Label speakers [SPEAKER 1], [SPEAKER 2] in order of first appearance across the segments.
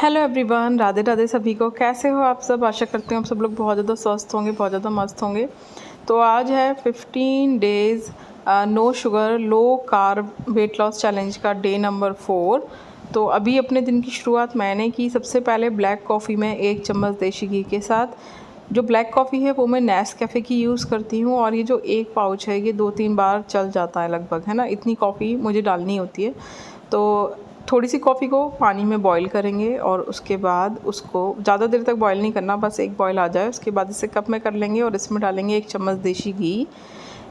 [SPEAKER 1] Hello everyone, Radhe Radhe सभी को। कैसे हो आप सब? आशा करती हूँ आप सब लोग बहुत ज़्यादा स्वस्थ होंगे, बहुत ज़्यादा मस्त होंगे। तो आज है 15 days no sugar low carb weight loss challenge का डे नंबर 4। तो अभी अपने दिन की शुरुआत मैंने की सबसे पहले ब्लैक कॉफ़ी में 1 चम्मच देसी घी के साथ। जो ब्लैक कॉफ़ी है वो मैं नेस्कैफ़े की यूज़ करती हूँ और ये जो 1 पाउच है ये 2-3 बार चल जाता है लगभग, है ना। इतनी कॉफ़ी मुझे डालनी होती है। तो थोड़ी सी कॉफ़ी को पानी में बॉईल करेंगे और उसके बाद उसको ज़्यादा देर तक बॉईल नहीं करना, बस एक बॉईल आ जाए उसके बाद इसे कप में कर लेंगे और इसमें डालेंगे 1 चम्मच देसी घी।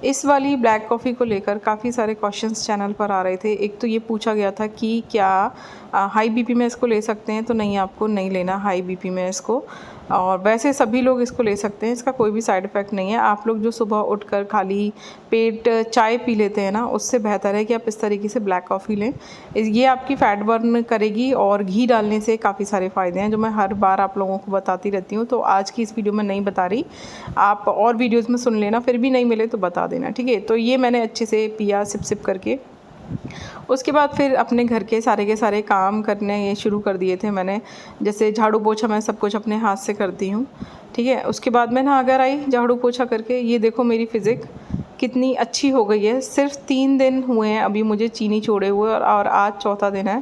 [SPEAKER 1] इस वाली ब्लैक कॉफ़ी को लेकर काफ़ी सारे क्वेश्चंस चैनल पर आ रहे थे। एक तो ये पूछा गया था कि क्या हाई बीपी में इसको ले सकते हैं, तो नहीं, आपको नहीं लेना हाई बीपी में इसको। और वैसे सभी लोग इसको ले सकते हैं, इसका कोई भी साइड इफ़ेक्ट नहीं है। आप लोग जो सुबह उठकर खाली पेट चाय पी लेते हैं ना, उससे बेहतर है कि आप इस तरीके से ब्लैक कॉफ़ी लें। ये आपकी फ़ैट बर्न करेगी और घी डालने से काफ़ी सारे फ़ायदे हैं जो मैं हर बार आप लोगों को बताती रहती हूँ। तो आज की इस वीडियो में नहीं बता रही, आप और वीडियोज़ में सुन लेना, फिर भी नहीं मिले तो बता देना, ठीक है। तो ये मैंने अच्छे से पिया सिप सिप करके। उसके बाद फिर अपने घर के सारे काम करने ये शुरू कर दिए थे मैंने। जैसे झाड़ू पोछा मैं सब कुछ अपने हाथ से करती हूँ, ठीक है। उसके बाद मैं नहाकर आई झाड़ू पोछा करके। ये देखो मेरी फ़िज़िक कितनी अच्छी हो गई है। सिर्फ 3 दिन हुए हैं अभी मुझे चीनी छोड़े हुए और आज चौथा दिन है।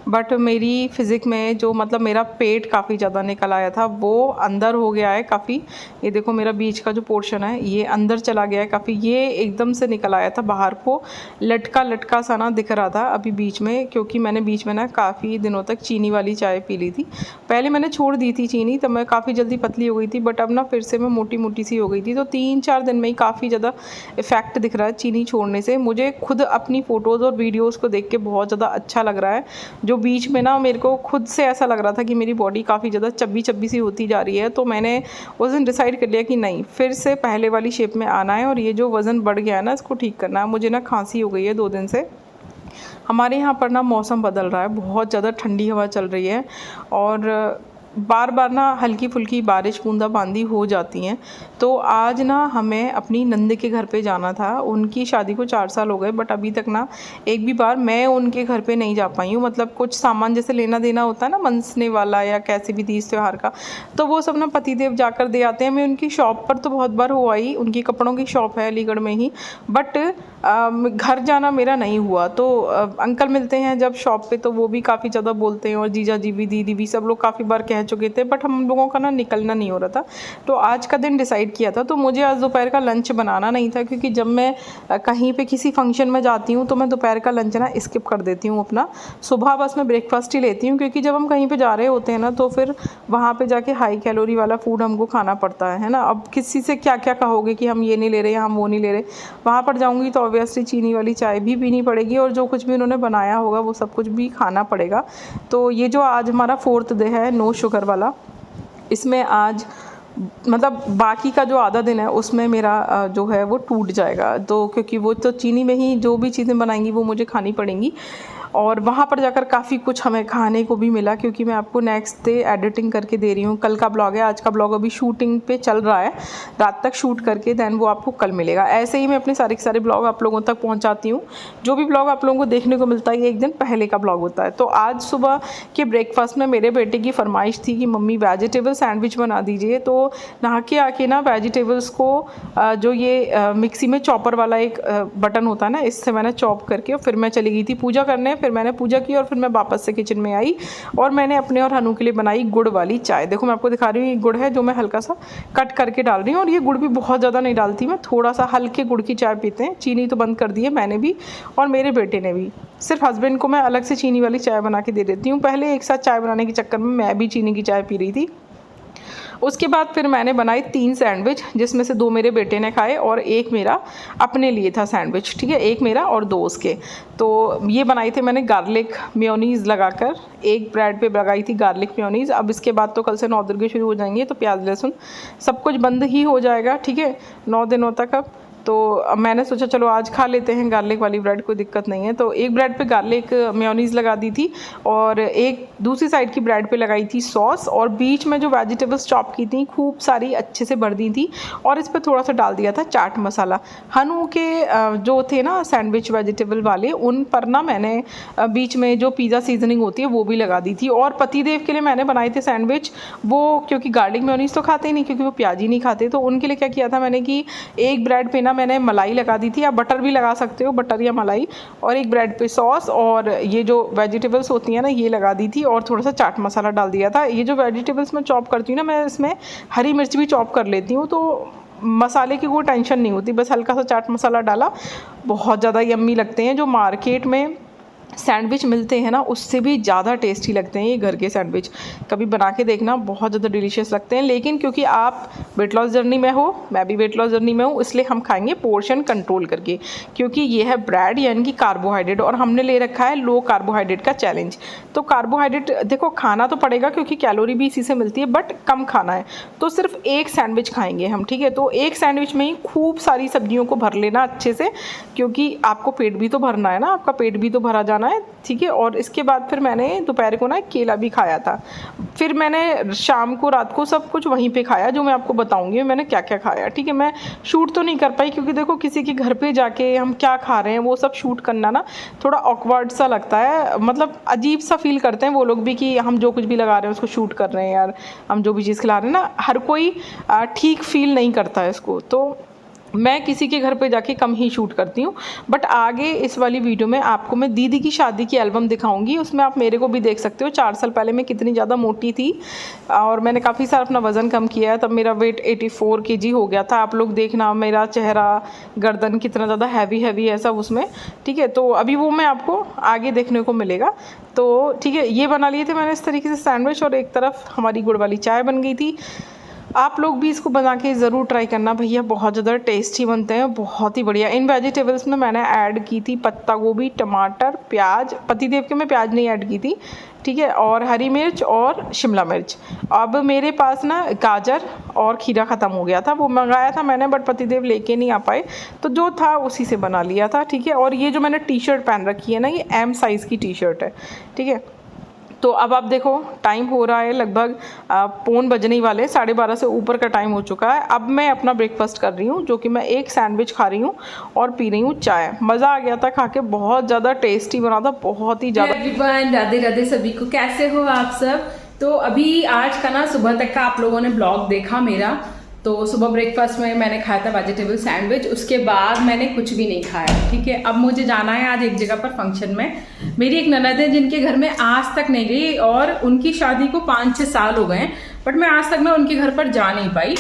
[SPEAKER 1] बट मेरी फ़िज़िक में जो मतलब मेरा पेट काफ़ी ज़्यादा निकल आया था वो अंदर हो गया है काफ़ी। ये देखो मेरा बीच का जो पोर्शन है ये अंदर चला गया है काफ़ी। ये एकदम से निकल आया था बाहर को, लटका लटका सा ना दिख रहा था अभी बीच में, क्योंकि मैंने बीच में ना काफ़ी दिनों तक चीनी वाली चाय पी ली थी। पहले मैंने छोड़ दी थी चीनी, तब मैं काफ़ी जल्दी पतली हो गई थी, बट अब ना फिर से मैं मोटी मोटी सी हो गई थी। तो 3-4 दिन में ही काफ़ी ज़्यादा इफ़ेक्ट दिख रहा है चीनी छोड़ने से। मुझे खुद अपनी फ़ोटोज़ और वीडियोज़ को देख के बहुत ज़्यादा अच्छा लग रहा है। जो बीच में ना मेरे को खुद से ऐसा लग रहा था कि मेरी बॉडी काफ़ी ज़्यादा चब्बी चब्बी सी होती जा रही है। तो मैंने उस दिन डिसाइड कर लिया कि नहीं, फिर से पहले वाली शेप में आना है और ये जो वज़न बढ़ गया है ना इसको ठीक करना है। मुझे ना खांसी हो गई है 2 दिन से। हमारे यहाँ पर ना मौसम बदल रहा है, बहुत ज़्यादा ठंडी हवा चल रही है और बार बार ना हल्की फुल्की बारिश बूंदाबांदी हो जाती हैं। तो आज ना हमें अपनी नंद के घर पे जाना था। उनकी शादी को 4 साल हो गए, बट अभी तक ना एक भी बार मैं उनके घर पे नहीं जा पाई हूँ। मतलब कुछ सामान जैसे लेना देना होता है ना, मनसने वाला या कैसे भी तीज त्यौहार का, तो वो सब ना पतिदेव जाकर दे आते हैं। मैं उनकी शॉप पर तो बहुत बार हो आई, उनकी कपड़ों की शॉप है अलीगढ़ में ही, बट घर जाना मेरा नहीं हुआ। तो अंकल मिलते हैं जब शॉप पे तो वो भी काफ़ी ज़्यादा बोलते हैं और जीजा जी भी, दीदी भी, सब लोग काफ़ी बार कह चुके थे, बट हम लोगों का ना निकलना नहीं हो रहा था। तो आज का दिन डिसाइड किया था। तो मुझे आज दोपहर का लंच बनाना नहीं था, क्योंकि जब मैं कहीं पे किसी फंक्शन में जाती हूँ तो मैं दोपहर का लंच ना स्किप कर देती हूँ अपना। सुबह बस मैं ब्रेकफास्ट ही लेती हूँ, क्योंकि जब हम कहीं पे जा रहे होते हैं ना तो फिर वहाँ पे जाके हाई कैलोरी वाला फूड हमको खाना पड़ता है ना। अब किसी से क्या क्या कहोगे कि हम ये नहीं ले रहे या हम वो नहीं ले रहे। वहाँ पर जाऊँगी तो ऑब्वियसली चीनी वाली चाय भी पीनी पड़ेगी और जो कुछ भी उन्होंने बनाया होगा वो सब कुछ भी खाना पड़ेगा। तो ये जो आज हमारा 4th डे है नो शुगर वाला, इसमें आज मतलब बाकी का जो आधा दिन है उसमें मेरा जो है वो टूट जाएगा। तो क्योंकि वो तो चीनी में ही जो भी चीज़ें बनाएंगी वो मुझे खानी पड़ेंगी। और वहाँ पर जाकर काफ़ी कुछ हमें खाने को भी मिला, क्योंकि मैं आपको नेक्स्ट डे एडिटिंग करके दे रही हूँ। कल का ब्लॉग है, आज का ब्लॉग अभी शूटिंग पे चल रहा है, रात तक शूट करके देन वो आपको कल मिलेगा। ऐसे ही मैं अपने सारे के सारे ब्लॉग आप लोगों तक पहुँचाती हूँ। जो भी ब्लॉग आप लोगों को देखने को मिलता है एक दिन पहले का ब्लॉग होता है। तो आज सुबह के ब्रेकफास्ट में मेरे बेटे की फरमाइश थी कि मम्मी वेजिटेबल सैंडविच बना दीजिए। तो नहा के आके ना वेजिटेबल्स को जो ये मिक्सी में चॉपर वाला एक बटन होता है ना, इससे मैंने चॉप करके फिर मैं चली गई थी पूजा करने। फिर मैंने पूजा की और फिर मैं वापस से किचन में आई और मैंने अपने और हनु के लिए बनाई गुड़ वाली चाय। देखो मैं आपको दिखा रही हूँ, ये गुड़ है जो मैं हल्का सा कट करके डाल रही हूँ। और ये गुड़ भी बहुत ज़्यादा नहीं डालती मैं, थोड़ा सा हल्के गुड़ की चाय पीते हैं। चीनी तो बंद कर दी है मैंने भी और मेरे बेटे ने भी। सिर्फ हस्बैंड को मैं अलग से चीनी वाली चाय बना के दे देती हूँ। पहले एक साथ चाय बनाने के चक्कर में मैं भी चीनी की चाय पी रही थी। उसके बाद फिर मैंने बनाई 3 सैंडविच, जिसमें से 2 मेरे बेटे ने खाए और एक मेरा अपने लिए था सैंडविच, ठीक है, एक मेरा और 2 उसके। तो ये बनाई थी मैंने गार्लिक मेयोनीज़ लगाकर, एक ब्रेड पे लगाई थी गार्लिक मेयोनीज़। अब इसके बाद तो कल से 9 दुर्गे शुरू हो जाएंगे, तो प्याज लहसुन सब कुछ बंद ही हो जाएगा, ठीक है, 9 दिनों तक। अब तो अब मैंने सोचा चलो आज खा लेते हैं गार्लिक वाली ब्रेड, कोई दिक्कत नहीं है। तो एक ब्रेड पे गार्लिक मेयोनीज़ लगा दी थी और एक दूसरी साइड की ब्रेड पे लगाई थी सॉस, और बीच में जो वेजिटेबल्स चॉप की थी खूब सारी अच्छे से भर दी थी, और इस पर थोड़ा सा डाल दिया था चाट मसाला। हनु के जो थे ना सैंडविच वेजिटेबल वाले, उन पर ना मैंने बीच में जो पिज़्ज़ा सीजनिंग होती है वो भी लगा दी थी। और पतिदेव के लिए मैंने बनाए थे सैंडविच, वो क्योंकि गार्लिक मेयोनीज़ तो खाते ही नहीं, क्योंकि वो प्याज ही नहीं खाते, तो उनके लिए क्या किया था मैंने कि एक ब्रेड पे ना मैंने मलाई लगा दी थी, या बटर भी लगा सकते हो, बटर या मलाई, और एक ब्रेड पे सॉस और ये जो वेजिटेबल्स होती हैं ना ये लगा दी थी, और थोड़ा सा चाट मसाला डाल दिया था। ये जो वेजिटेबल्स मैं चॉप करती हूँ ना, मैं इसमें हरी मिर्च भी चॉप कर लेती हूँ, तो मसाले की कोई टेंशन नहीं होती, बस हल्का सा चाट मसाला डाला, बहुत ज़्यादा यम्मी लगते हैं। जो मार्केट में सैंडविच मिलते हैं ना उससे भी ज़्यादा टेस्टी लगते हैं ये घर के सैंडविच, कभी बना के देखना, बहुत ज़्यादा डिलीशियस लगते हैं। लेकिन क्योंकि आप वेट लॉस जर्नी में हो, मैं भी वेट लॉस जर्नी में हूँ, इसलिए हम खाएंगे पोर्शन कंट्रोल करके, क्योंकि ये है ब्रेड यानी कि कार्बोहाइड्रेट, और हमने ले रखा है लो कार्बोहाइड्रेट का चैलेंज। तो कार्बोहाइड्रेट देखो खाना तो पड़ेगा क्योंकि कैलोरी भी इसी से मिलती है, बट कम खाना है, तो सिर्फ एक सैंडविच खाएंगे हम, ठीक है। तो एक सैंडविच में ही खूब सारी सब्जियों को भर लेना अच्छे से, क्योंकि आपको पेट भी तो भरना है ना, आपका पेट भी तो भरा जाना है, ठीक है। और इसके बाद फिर मैंने दोपहर को ना केला भी खाया था, फिर मैंने शाम को रात को सब कुछ वहीं पे खाया, जो मैं आपको बताऊंगी मैंने क्या क्या खाया, ठीक है। मैं शूट तो नहीं कर पाई क्योंकि देखो किसी के घर पे जाके हम क्या खा रहे हैं वो सब शूट करना ना थोड़ा ऑकवर्ड सा लगता है, मतलब अजीब सा फील करते हैं वो लोग भी कि हम जो कुछ भी लगा रहे हैं उसको शूट कर रहे हैं, यार हम जो भी चीज़ खिला रहे हैं ना, हर कोई ठीक फील नहीं करता है इसको, तो मैं किसी के घर पे जाके कम ही शूट करती हूँ। बट आगे इस वाली वीडियो में आपको मैं दीदी की शादी की एल्बम दिखाऊंगी, उसमें आप मेरे को भी देख सकते हो 4 साल पहले मैं कितनी ज़्यादा मोटी थी, और मैंने काफ़ी सारा अपना वज़न कम किया है, तब मेरा वेट 84 kg हो गया था। आप लोग देखना मेरा चेहरा, गर्दन कितना ज़्यादा हैवी है सब उसमें, ठीक है। तो अभी वो मैं आपको आगे देखने को मिलेगा। तो ठीक है, ये बना लिए थे मैंने इस तरीके से सैंडविच, और एक तरफ हमारी गुड़ वाली चाय बन गई थी। आप लोग भी इसको बना के ज़रूर ट्राई करना भैया, बहुत ज़्यादा टेस्टी बनते हैं, बहुत ही बढ़िया। इन वेजिटेबल्स में मैंने ऐड की थी पत्ता गोभी, टमाटर, प्याज, पतिदेव के में प्याज नहीं ऐड की थी, ठीक है, और हरी मिर्च और शिमला मिर्च। अब मेरे पास ना गाजर और खीरा ख़त्म हो गया था, वो मंगाया था मैंने बट पतिदेव लेके नहीं आ पाए, तो जो था उसी से बना लिया था, ठीक है। और ये जो मैंने टी शर्ट पहन रखी है ना, ये M साइज़ की टी शर्ट है, ठीक है। तो अब आप देखो टाइम हो रहा है लगभग 1 बजने ही वाले, 12:30 से ऊपर का टाइम हो चुका है। अब मैं अपना ब्रेकफास्ट कर रही हूँ, जो कि मैं एक सैंडविच खा रही हूँ और पी रही हूँ चाय। मज़ा आ गया था खा के, बहुत ज़्यादा टेस्टी बना था, बहुत ही ज़्यादा।
[SPEAKER 2] एवरीवन, राधे राधे सभी को, कैसे हो आप सब। तो अभी आज का ना सुबह तक का आप लोगों ने ब्लॉग देखा मेरा, तो सुबह ब्रेकफास्ट में मैंने खाया था वेजिटेबल सैंडविच, उसके बाद मैंने कुछ भी नहीं खाया, ठीक है। अब मुझे जाना है आज एक जगह पर फंक्शन में, मेरी एक ननद है जिनके घर में आज तक नहीं गई, और उनकी शादी को 5-6 साल हो गए, बट मैं आज तक ना उनके घर पर जा नहीं पाई।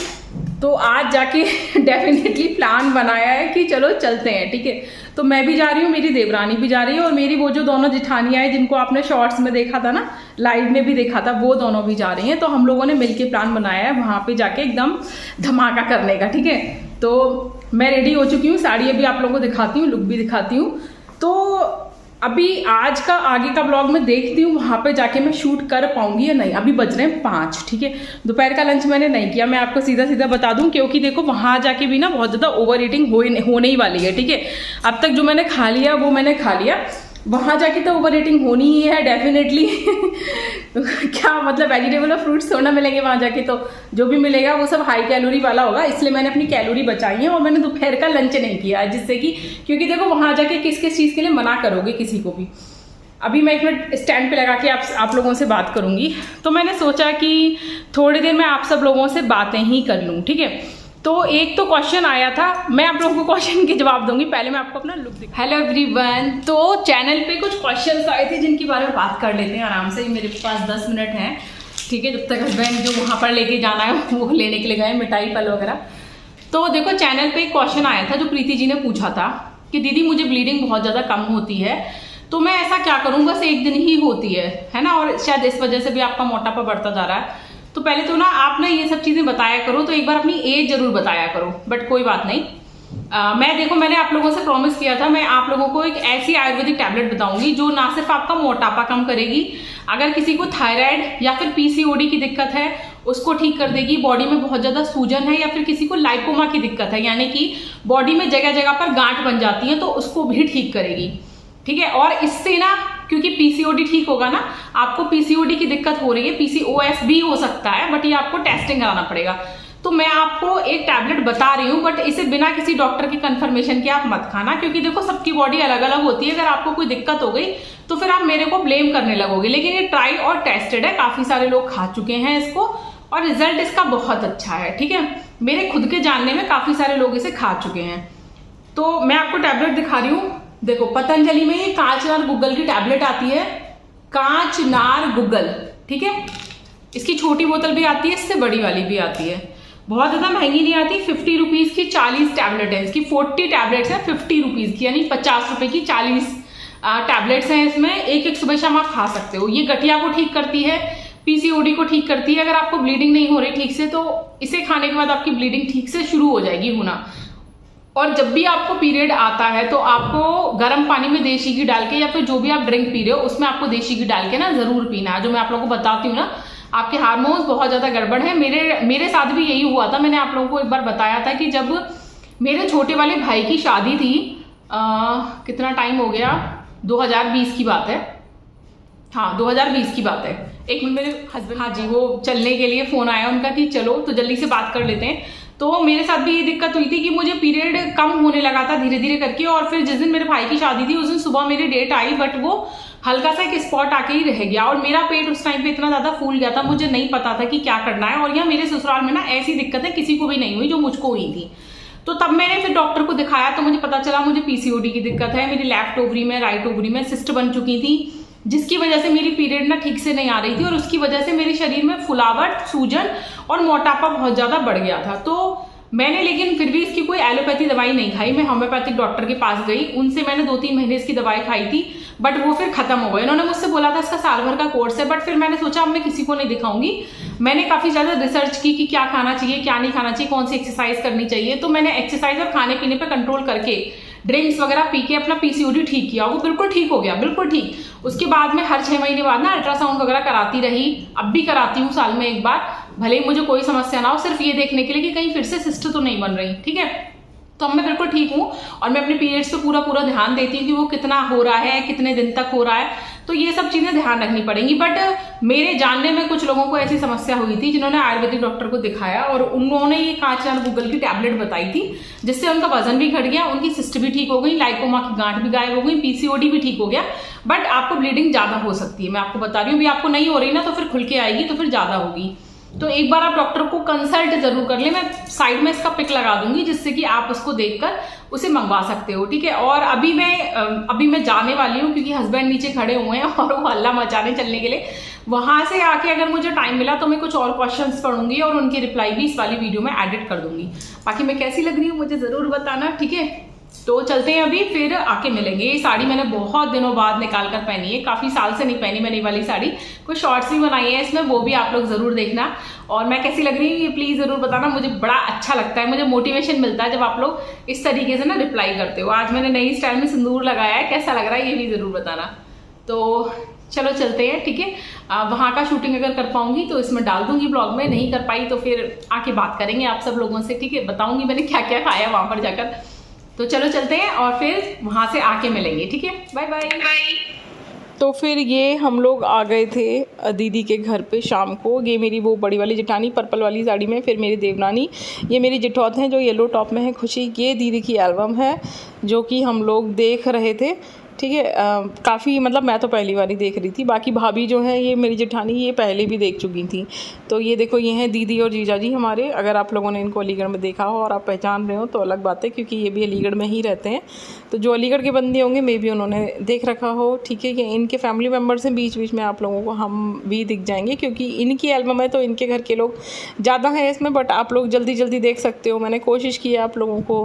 [SPEAKER 2] तो आज जाके डेफिनेटली प्लान बनाया है कि चलो चलते हैं, ठीक है। तो मैं भी जा रही हूँ, मेरी देवरानी भी जा रही है, और मेरी वो जो दोनों जिठानियाँ हैं जिनको आपने शॉर्ट्स में देखा था ना, लाइव में भी देखा था, वो दोनों भी जा रही हैं। तो हम लोगों ने मिलके प्लान बनाया है वहाँ पे जाके एकदम धमाका करने का, ठीक है। तो मैं रेडी हो चुकी हूँ, साड़ी अभी आप लोगों को दिखाती हूँ, लुक भी दिखाती हूँ। तो अभी आज का आगे का ब्लॉग मैं देखती हूँ वहाँ पे जाके मैं शूट कर पाऊंगी या नहीं। अभी बज रहे हैं 5, ठीक है। दोपहर का लंच मैंने नहीं किया, मैं आपको सीधा सीधा बता दूं, क्योंकि देखो वहाँ जाके भी ना बहुत ज़्यादा ओवर ईटिंग होने ही वाली है, ठीक है। अब तक जो मैंने खा लिया वो मैंने खा लिया, वहाँ जाके तो ओवर ईटिंग होनी ही है डेफिनेटली। क्या मतलब वेजिटेबल और फ्रूट्स थोड़ा मिलेंगे वहाँ जाके, तो जो भी मिलेगा वो सब हाई कैलोरी वाला होगा, इसलिए मैंने अपनी कैलोरी बचाई है, और मैंने दोपहर का लंच नहीं किया है, जिससे कि क्योंकि देखो वहाँ जाके किस किस चीज़ के लिए मना करोगे किसी को भी। अभी मैं एक मिनट स्टैंड पे लगा के आप लोगों से बात करूँगी, तो मैंने सोचा कि थोड़ी देर मैं आप सब लोगों से बातें ही कर लूँ, ठीक है। तो एक तो क्वेश्चन आया था, मैं आप लोगों को क्वेश्चन के जवाब दूंगी, पहले मैं आपको अपना लुक दिखा। हेलो एवरीवन, तो चैनल पे कुछ क्वेश्चंस आए थे जिनके बारे में बात कर लेते हैं आराम से, मेरे पास 10 मिनट हैं, ठीक है, जब तक हस्बैंड जो वहाँ पर लेके जाना है वो लेने के लिए गए, मिठाई फल वगैरह। तो देखो चैनल पे एक क्वेश्चन आया था जो प्रीति जी ने पूछा था कि दीदी मुझे ब्लीडिंग बहुत ज़्यादा कम होती है, तो मैं ऐसा क्या करूँ, बस एक दिन ही होती है ना, और शायद इस वजह से भी आपका मोटापा बढ़ता जा रहा है। तो पहले तो ना आप ना ये सब चीज़ें बताया करो, तो एक बार अपनी एज जरूर बताया करो, बट कोई बात नहीं। मैंने आप लोगों से प्रॉमिस किया था, मैं आप लोगों को एक ऐसी आयुर्वेदिक टैबलेट बताऊंगी जो ना सिर्फ आपका मोटापा कम करेगी, अगर किसी को थायराइड या फिर PCOD की दिक्कत है उसको ठीक कर देगी। बॉडी में बहुत ज़्यादा सूजन है या फिर किसी को लाइपोमा की दिक्कत है, यानी कि बॉडी में जगह जगह पर गांठ बन जाती है, तो उसको भी ठीक करेगी, ठीक है। और इससे ना, क्योंकि पीसीओडी ठीक होगा ना, आपको पीसीओडी की दिक्कत हो रही है, पीसीओएस भी हो सकता है, बट ये आपको टेस्टिंग कराना पड़ेगा। तो मैं आपको एक टैबलेट बता रही हूँ, बट इसे बिना किसी डॉक्टर की कंफर्मेशन के आप मत खाना, क्योंकि देखो सबकी बॉडी अलग अलग होती है। अगर आपको कोई दिक्कत हो गई तो फिर आप मेरे को ब्लेम करने लगोगे, लेकिन ये ट्राई और टेस्टेड है, काफी सारे लोग खा चुके हैं इसको और रिजल्ट इसका बहुत अच्छा है, ठीक है। मेरे खुद के जानने में काफी सारे लोग इसे खा चुके हैं। तो मैं आपको टैबलेट दिखा रही हूँ, देखो पतंजलि में ये कांचनार गुग्गल की टैबलेट आती है, कांचनार गुग्गल, ठीक है। इसकी छोटी बोतल भी आती है, इससे बड़ी वाली भी आती है, बहुत ज्यादा महंगी नहीं आती। 50 रुपीज की 40 टैबलेट है इसकी, 40 टैबलेट्स है 50 रुपीज की, यानी 50 रुपए की 40 टैबलेट्स हैं इसमें। एक एक सुबह शाम आप खा सकते हो। ये गठिया को ठीक करती है, पीसीओडी को ठीक करती है। अगर आपको ब्लीडिंग नहीं हो रही ठीक से, तो इसे खाने के बाद आपकी ब्लीडिंग ठीक से शुरू हो जाएगी होना। और जब भी आपको पीरियड आता है तो आपको गर्म पानी में देशी घी डाल के, या फिर जो भी आप ड्रिंक पी रहे हो उसमें आपको देशी घी डाल के ना जरूर पीना है। जो मैं आप लोगों को बताती हूँ ना, आपके हार्मोन्स बहुत ज्यादा गड़बड़ है। मेरे साथ भी यही हुआ था। मैंने आप लोगों को एक बार बताया था कि जब मेरे छोटे वाले भाई की शादी थी, कितना टाइम हो गया, 2020 की बात है, हाँ 2020 की बात है। एक मिनट, मेरे हस्बैंड, हाँ जी, वो चलने के लिए फोन आया उनका कि चलो तो जल्दी से बात कर लेते हैं। तो मेरे साथ भी ये दिक्कत हुई थी कि मुझे पीरियड कम होने लगा था धीरे धीरे करके, और फिर जिस दिन मेरे भाई की शादी थी उस दिन सुबह मेरी डेट आई, बट वो हल्का सा एक स्पॉट आके ही रह गया, और मेरा पेट उस टाइम पे इतना ज्यादा फूल गया था, मुझे नहीं पता था कि क्या करना है। और यहाँ मेरे ससुराल में ना ऐसी दिक्कतें किसी को भी नहीं हुई जो मुझको हुई थी। तो तब मैंने फिर डॉक्टर को दिखाया, तो मुझे पता चला मुझे पीसीओडी की दिक्कत है। मेरी लेफ्ट ओवरी में, राइट ओवरी में सिस्ट बन चुकी थी, जिसकी वजह से मेरी पीरियड ना ठीक से नहीं आ रही थी, और उसकी वजह से मेरे शरीर में फुलावट, सूजन और मोटापा बहुत ज्यादा बढ़ गया था। तो मैंने लेकिन फिर भी इसकी कोई एलोपैथी दवाई नहीं खाई, मैं होम्योपैथिक डॉक्टर के पास गई, उनसे मैंने 2-3 महीने इसकी दवाई खाई थी, बट वो फिर खत्म हो गई। उन्होंने मुझसे बोला था इसका साल भर का कोर्स है, बट फिर मैंने सोचा अब मैं किसी को नहीं दिखाऊंगी। मैंने काफी ज्यादा रिसर्च की कि क्या खाना चाहिए, क्या नहीं खाना चाहिए, कौन सी एक्सरसाइज करनी चाहिए। तो मैंने एक्सरसाइज और खाने पीने पर कंट्रोल करके, ड्रिंक्स वगैरह पी के अपना पीसीओडी ठीक किया, वो बिल्कुल ठीक हो गया, बिल्कुल ठीक। उसके बाद में हर 6 महीने बाद ना अल्ट्रासाउंड वगैरह कराती रही, अब भी कराती हूँ साल में एक बार, भले ही मुझे कोई समस्या ना हो, सिर्फ ये देखने के लिए कि कहीं फिर से सिस्ट तो नहीं बन रही, ठीक है। तो अब मैं बिल्कुल ठीक हूँ, और मैं अपने पीरियड्स पे पूरा ध्यान देती हूँ कि वो कितना हो रहा है, कितने दिन तक हो रहा है, तो ये सब चीजें ध्यान रखनी पड़ेंगी। बट मेरे जानने में कुछ लोगों को ऐसी समस्या हुई थी जिन्होंने आयुर्वेदिक डॉक्टर को दिखाया, और उन्होंने ये कांचनार गुग्गल की टैबलेट बताई थी, जिससे उनका वजन भी घट गया, उनकी सिस्ट भी ठीक हो गई, लाइपोमा की गांठ भी गायब हो गई, पीसीओडी भी ठीक हो गया। बट आपको ब्लीडिंग ज्यादा हो सकती है, मैं आपको बता रही हूँ। भी आपको नहीं हो रही ना, तो फिर खुल के आएगी, तो फिर ज्यादा होगी। तो एक बार आप डॉक्टर को कंसल्ट जरूर कर ले, मैं साइड में इसका पिक लगा दूंगी, जिससे कि आप उसको देखकर उसे मंगवा सकते हो, ठीक है। और अभी मैं जाने वाली हूँ, क्योंकि हस्बैंड नीचे खड़े हुए हैं और वो हल्ला मचाने चलने के लिए। वहां से आके अगर मुझे टाइम मिला तो मैं कुछ और क्वेश्चंस पढ़ूंगी, और उनकी रिप्लाई भी इस वाली वीडियो में एडिट कर दूंगी। बाकी मैं कैसी लग रही हूँ मुझे जरूर बताना, ठीक है। तो चलते हैं, अभी फिर आके मिलेंगे। ये साड़ी मैंने बहुत दिनों बाद निकाल कर पहनी है, काफी साल से नहीं पहनी मैंने ये वाली साड़ी। कुछ शॉर्ट्स भी बनाई है इसमें, वो भी आप लोग जरूर देखना। और मैं कैसी लग रही हूँ ये प्लीज जरूर बताना, मुझे बड़ा अच्छा लगता है, मुझे मोटिवेशन मिलता है जब आप लोग इस तरीके से ना रिप्लाई करते हो। आज मैंने नई स्टाइल में सिंदूर लगाया है, कैसा लग रहा है ये भी जरूर बताना। तो चलो चलते हैं, ठीक है। वहाँ का शूटिंग अगर कर पाऊंगी तो इसमें डाल दूंगी ब्लॉग में, नहीं कर पाई तो फिर आके बात करेंगे आप सब लोगों से, ठीक है। बताऊंगी मैंने क्या क्या खाया वहां पर जाकर। तो चलो चलते हैं और फिर वहां से आके मिलेंगे, ठीक है। Bye bye.
[SPEAKER 1] तो फिर ये हम लोग आ गए थे दीदी के घर पे शाम को। ये मेरी वो बड़ी वाली जेठानी पर्पल वाली साड़ी में, फिर मेरी देवनानी, ये मेरी जेठौत हैं जो येलो टॉप में है खुशी। ये दीदी की एल्बम है जो कि हम लोग देख रहे थे, ठीक है। काफ़ी मतलब मैं तो पहली बार ही देख रही थी, बाकी भाभी जो है ये मेरी जेठानी ये पहले भी देख चुकी थी। तो ये देखो ये हैं दीदी और जीजा जी हमारे। अगर आप लोगों ने इनको अलीगढ़ में देखा हो और आप पहचान रहे हो तो अलग बात है, क्योंकि ये भी अलीगढ़ में ही रहते हैं। तो जो अलीगढ़ के बंदे होंगे मे भी उन्होंने देख रखा हो, ठीक है। कि इनके फैमिली मेम्बर्स हैं, बीच बीच में आप लोगों को हम भी दिख जाएंगे, क्योंकि इनकी एल्बम है तो इनके घर के लोग ज़्यादा हैं इसमें। बट आप लोग जल्दी जल्दी देख सकते हो, मैंने कोशिश की है आप लोगों को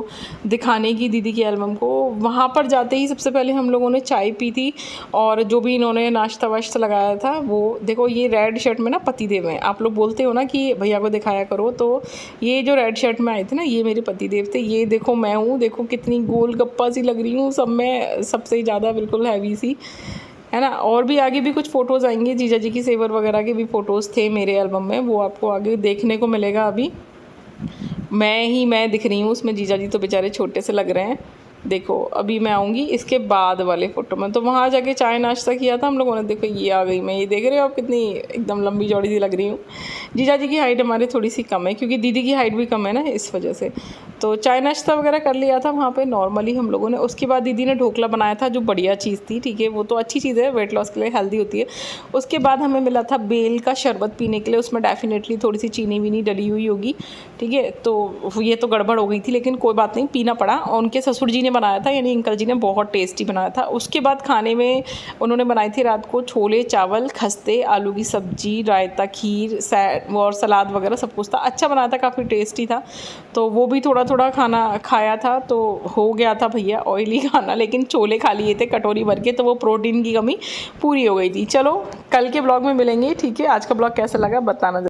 [SPEAKER 1] दिखाने की दीदी की एल्बम को। वहाँ पर जाते ही सबसे पहले हम लोगों ने चाय पी थी, और जो भी इन्होंने नाश्ता वाश्ता लगाया था वो देखो। ये रेड शर्ट में ना पतिदेव हैं, आप लोग बोलते हो ना कि भैया को दिखाया करो, तो ये जो रेड शर्ट में आए थे ना ये मेरे पतिदेव थे। ये देखो मैं हूँ, देखो कितनी गोल गप्पा सी लग रही हूँ सब में, सबसे ज़्यादा बिल्कुल हैवी सी है ना। और भी आगे भी कुछ फ़ोटोज़ आएंगे, जीजा जी की सेवर वगैरह के भी फ़ोटोज़ थे मेरे एल्बम में, वो आपको आगे देखने को मिलेगा। अभी मैं दिख रही हूँ उसमें, जीजा जी तो बेचारे छोटे से लग रहे हैं। देखो अभी मैं आऊँगी इसके बाद वाले फ़ोटो में, तो वहाँ जाके चाय नाश्ता किया था हम लोगों ने। देखो ये आ गई मैं, ये देख रहे हो आप कितनी एकदम लंबी चौड़ी सी लग रही हूँ। जीजा जी की हाइट हमारे थोड़ी सी कम है, क्योंकि दीदी की हाइट भी कम है ना, इस वजह से। तो चाय नाश्ता वगैरह कर लिया था वहाँ पे नॉर्मली हम लोगों ने। उसके बाद दीदी ने ढोकला बनाया था, जो बढ़िया चीज़ थी, ठीक है, वो तो अच्छी चीज़ है, वेट लॉस के लिए हेल्दी होती है। उसके बाद हमें मिला था बेल का शरबत पीने के लिए, उसमें डेफिनेटली थोड़ी सी चीनी वीनी डली हुई होगी, ठीक है। तो ये तो गड़बड़ हो गई थी, लेकिन कोई बात नहीं, पीना पड़ा। और उनके ससुर जी ने बनाया था, यानी अंकल जी ने, बहुत टेस्टी बनाया था। उसके बाद खाने में उन्होंने बनाई थी रात को छोले चावल, खस्ते, आलू की सब्जी, रायता, खीर और सलाद वगैरह सब कुछ था। अच्छा बनाया था, काफ़ी टेस्टी था। तो वो भी थोड़ा थोड़ा खाना खाया था, तो हो गया था भैया ऑयली खाना, लेकिन छोले खा लिए थे कटोरी भर के, तो वो प्रोटीन की कमी पूरी हो गई थी। चलो कल के ब्लॉग में मिलेंगे, ठीक है। आज का ब्लॉग कैसा लगा बताना।